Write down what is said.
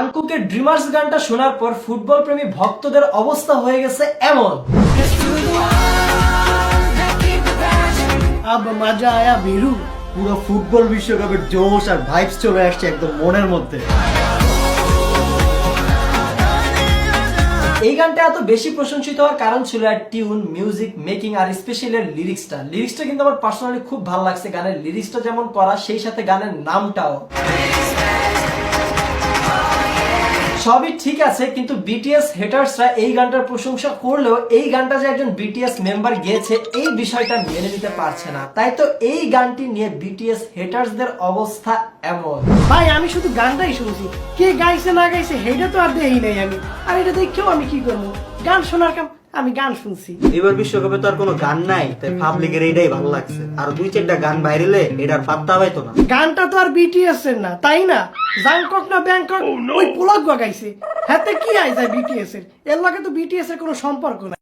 জাংকুকের dreamers গানটা শোনার পর ফুটবল প্রেমী ভক্তদের অবস্থা হয়ে গেছে এমন। अब मजा आया बीरू। পুরো ফুটবল বিশ্বকাপের জোশ আর ভাইবস চলে আসছে একদম মনের মধ্যে। এই গানটা এত বেশি প্রশংসিত হওয়ার কারণ ছিল এর টিউন, মিউজিক মেকিং আর স্পেশালি এর লিরিক্সটা কিন্তু আমার পার্সোনালি খুব ভালো লাগছে। গানের লিরিক্সটা যেমন করা, সেই সাথে গানের নামটাও। সবই ঠিক আছে, কিন্তু বিটিএস হেটার্সরা এই গানটার প্রশংসা করলেও এই গানটা যে একজন বিটিএস মেম্বার গেয়েছে এই বিষয়টা মেনে নিতে পারছে না। তাই তো এই গানটি নিয়ে বিটিএস হেটার্সদের অবস্থা এমন। ভাই আমি শুধু গানটাই শুনছি, কে গাইছে না গাইছে হেটা তো আর দেই নাই আমি। আর এটা দেখেও আমি কি করবো? গান শোনার কাম, আমি গান শুনছি। এবার বিশ্বকাপে তো আর কোনো গান নাই, তাই পাবলিকের এইটাই ভালো লাগছে। আর দুই চারটা গান বাইরেলে এটার পাত্তা পাইতো না। গানটা তো আর বিটিএস এর না, তাই না? জাংকক না ব্যাংকক ওই পোলাক গাইছে, হাতে কি আই যায় বিটিএস এর। এর লগে তো বিটিএস এর কোনো সম্পর্ক নাই।